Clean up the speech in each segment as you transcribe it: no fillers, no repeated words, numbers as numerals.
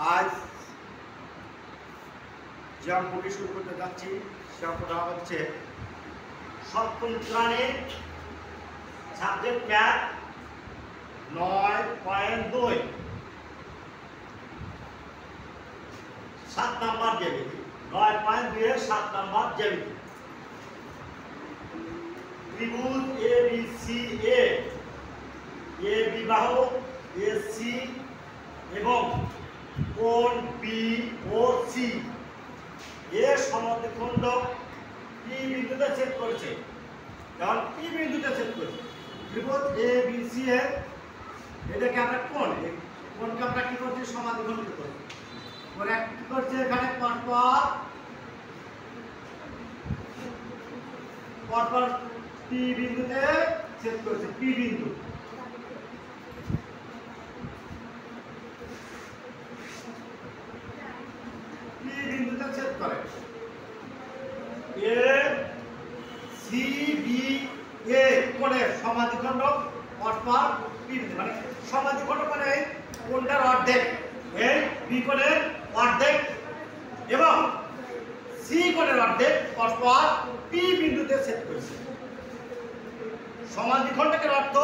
আজ যে অঙ্কটি শুরু করতে যাচ্ছি সে অঙ্কটা হচ্ছে সপ্তম শ্রেণীর সাবজেক্ট ম্যাথ 9.2 7 নাম্বার জ্যামিতি 9.2 এর 7 নাম্বার জ্যামিতি ত্রিভুজ ABCA এ বিবাহু AC এবং কোণ BOC এর সমদ্বিখণ্ড P বিন্দুতে ছেদ করেছে। কারণ P বিন্দুতে ছেদ করেছে ত্রিভুজ ABC এর এটাকে আমরা কোণকে আমরা কি করছি সমদ্বিখণ্ডিত করছি। ওরা কি করছে এখানে পরপর P বিন্দুতে ছেদ করেছে। P বিন্দু বিন্দুতে ছেদ করে ACBA কোণের সমাধিখণ্ড পরপর P বিন্দু মানে সমাধিখণ্ড মানে কোণটার অর্ধেক এই B কোণের অর্ধেক এবং C কোণের অর্ধেক পরপর P বিন্দুতে ছেদ করেছে। সমাধিখণ্ডকের অর্থ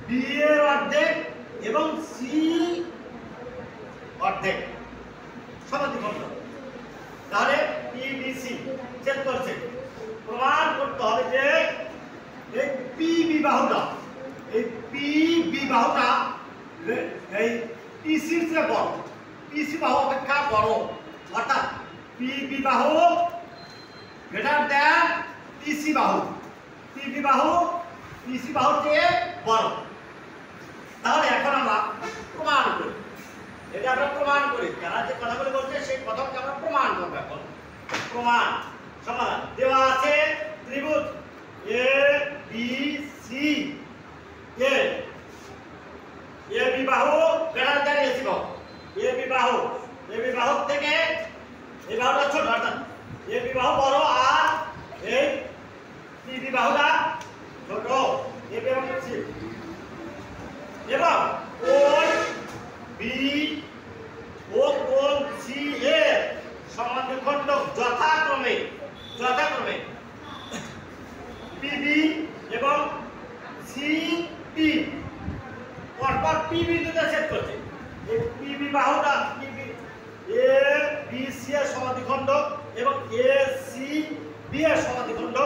B এর অর্ধেক এবং C অর্ধেক সমাধিখণ্ড তাহলে PBC ছেদ করছে। প্রমাণ করতে হবে যে এই P বিবাহুটা এই PC এর চেয়ে বড় PC বাহু অপেক্ষা বড় অর্থাৎ P বিবাহু গ্রেটার দ্যান PC বাহু PC বাহুর চেয়ে বড়। তাহলে এখন আমরা প্রমাণ করি এটা আমরা প্রমাণ করি যারা যে কথাগুলো বলছে সেই কথাকে আমরা প্রমাণ করব। এখন প্রমাণ সমাধান দেওয়া আছে ত্রিভুজ ABC এ বিবাহু গ্রেটার দ্যান AC বাহু এ বিবাহু থেকে এই বাহুটা ছোট অর্থাৎ এ বিবাহু বড় আর এই P বিবাহুটা ছোট এ এবং C এবং কোণ B ও কোণ C এর সমদ্বিখণ্ড যথাক্রমে PB এবং CP পরপর P বিন্দুতে ছেদ করছে। এই PB বাহুটা ABC এর সমদ্বিখণ্ড এবং ACB এর সমদ্বিখণ্ড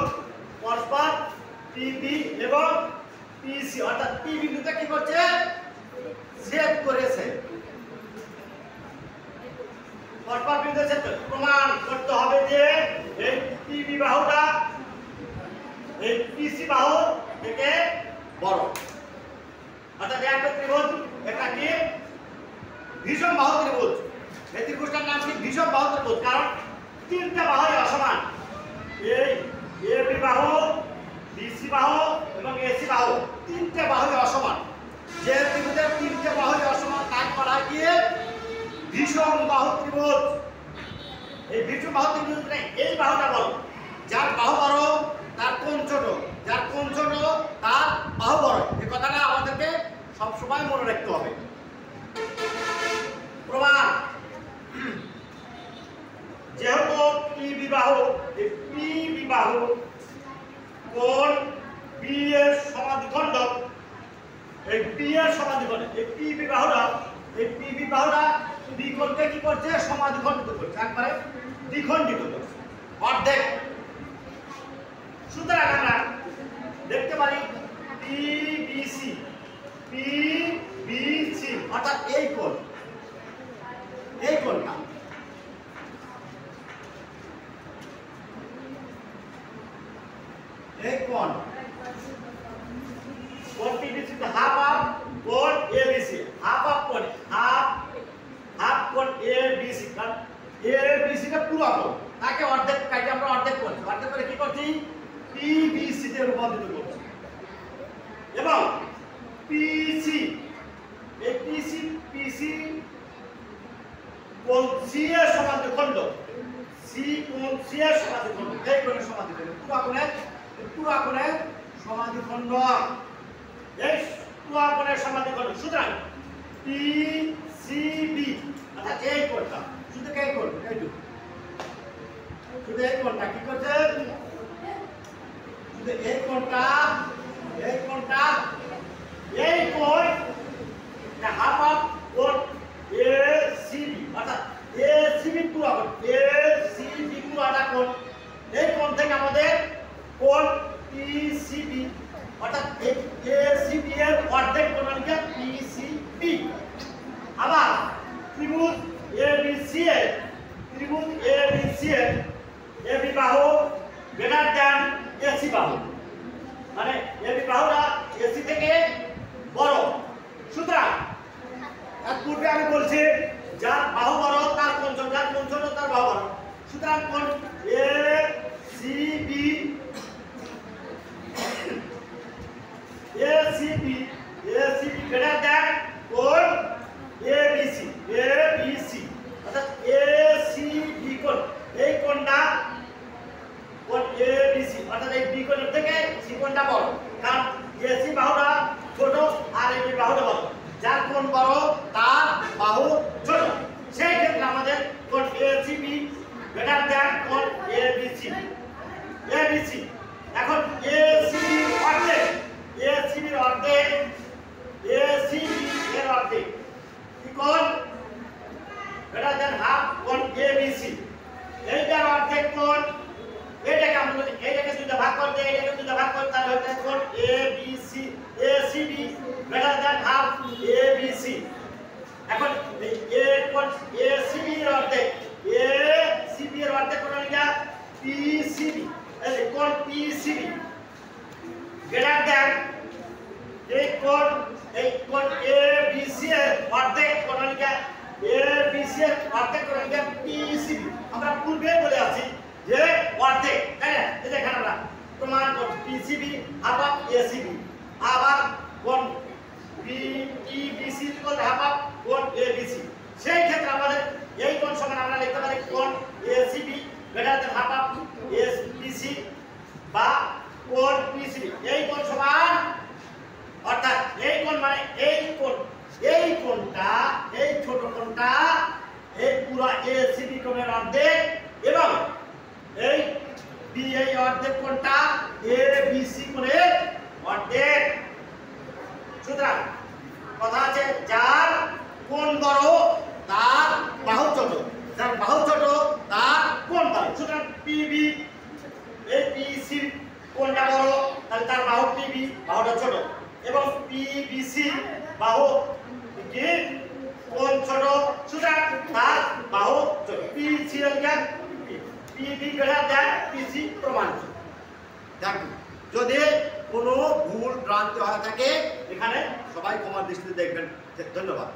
পরপর PB এবং PC অর্থাৎ P বিন্দুতে কি করছে ছেদ করেছে। পরপর বিন্দুতে ছেদ করে প্রমাণ করতে হবে যে এই PB বাহুটা এই PC বাহু থেকে বড় অর্থাৎ একটা ত্রিভুজ এটা কি বিষম বাহু ত্রিভুজ। এই ত্রিভুজটার নাম কি বিষম বাহু ত্রিভুজ কারণ তিনটা বাহুই অসমান। এই AB বাহু BC বাহু এবং AC বাহু তিনটা বাহুই অসমান। যে ত্রিভুজের তিনটা বাহুই অসমান তার করা গিয়ে বিষম বাহু ত্রিভুজ। এই বিষম বাহু ত্রিভুজ এই বাহুটা বড় যার বাহু বড় তার কোণ ছোট যার কোণ ছোট তার বাহু বড়। এই কথাটা আমাদেরকে সব সময় মনে রাখতে হবে। প্রমাণ যেহেতু P বিবাহু কোণ B এর সমাধিখণ্ড এই P এর সমাধিখণ্ড এই P বিবাহুটা B কোণকে কি করছে সমাধিখণ্ডিত করছে একবারে দ্বিখণ্ডিত করছে অর্ধেক। সুতরাং আমরা দেখতে পারি PBC অর্থাৎ এই কোণটা এই কোণ PBC হাফ অফ কোণ ABC হাফ কোণ ABC কারণ ABC টা পুরো কোণ তাকে অর্ধেক কাটে আমরা অর্ধেক করছি অর্ধেক করে কি করছি PBC তে রূপান্তরিত করছি এবং PC এই PC কোণ C এর সমাধিখণ্ড C কোণ C এর সমাধিখণ্ড এই কোণের সমাধিখণ্ড পুরো কোণের সমাধিখণ্ড এই পুরো কোণের সমাধিখণ্ড। সুতরাং পিসিবি অর্থাৎ এই কোণটা শুধু এই কোণ এইটুকু শুধু এই কোণটা কি করছে শুধু এই কোণ এই কোণ হাফ অফ কোণ এসিবি অর্থাৎ এসিবি পুরো কোণ এসিবি পুরোটা কোণ এই কোণ থেকে আমাদের কোণ পিসিবি অর্থাৎ এসিবি এর অর্ধেক কোণ লিখে পিসিবি আবার ত্রিভুজ এবিসি এর এবি বাহু গ্রেটার দ্যান এসি বাহু মানে এবি বাহুটা এসি থেকে বড় সুতরাং এর পূর্বে আমি বলছি যার বাহু বড় তার কোণ ছোট যার কোণ ছোট তার বাহু বড় সুতরাং কোণ এসিবি গ্রেটার দ্যান কোণ এবিসি অর্থাৎ এসিবি কোণ এই কোণটা কোণ এবিসি অর্থাৎ এই বি কোণের থেকে সি কোণটা বড় কারণ এসি বাহুটা ছোট আর এবি বাহুটা বড় যার কোণ বড় তার বাহু ছোট সেই ক্ষেত্রে আমাদের কোণ এসিবি গ্রেটার দ্যান কোণ এবিসি এখন এসিবির অর্ধেক এর অর্ধেক কি কোণ গ্রেটার দ্যান হাফ কোণ এবিসি এইটার অর্ধেক কোণ এটাকে আমরা যদি এটাকে দুটো ভাগ করে দেই এটাকে দুটো ভাগ করে তাহলে হচ্ছে কোণ ABC ACB greater than half ABC এখন এই কোণ এসিবি এর অর্ধেক কোণ লিখা পিসিবি এই কোণ পিসিবি গ্রেটার দ্যান এই কোণ এবিসি এর অর্ধেক কোণ লিখা এবিসি এর অর্ধেক কোণ লিখা পিসিবি আমরা পূর্বে বলে আছি যে অর্ধেক তাই না এই দেখেন আমরা প্রমাণ করছি পিসিবি হাফ অফ এসিবি আবার কোণ পিবিসি ইকুয়াল হাফ অফ কোণ এবিসি সেই ক্ষেত্রে আমাদের এই কোণ সমান আমরা লিখতে পারি কোণ ACB greater than half of SBC বা কোণ পিসিবি এই কোণ সমান অর্থাৎ এই কোণ মানে এই কোণটা এই ছোট কোণটা এই পুরো এসিবি কোণের অর্ধেক এবং এই অর্ধেক কোণটা এবিসি কোণের অর্ধেক সুতরাং কথা আছে যার কোণ বড় তার বাহু ছোট যার বাহু ছোট তার কোণ বড় সুতরাং পিবি এই পিসি কোণটা বড় তাহলে তার বাহু পিবি বাহুটা ছোট এবং পিবিসি বাহু কি কোণ ছোট সুতরাং তার বাহু ছোট পিসি এর পিবি গ্রেটার দ্যান পিসি প্রমাণ দেখুন যদি কোনো ভুল ভ্রান্তি হয়ে থাকে এখানে সবাই ক্ষমার দৃষ্টিতে দেখবেন ধন্যবাদ।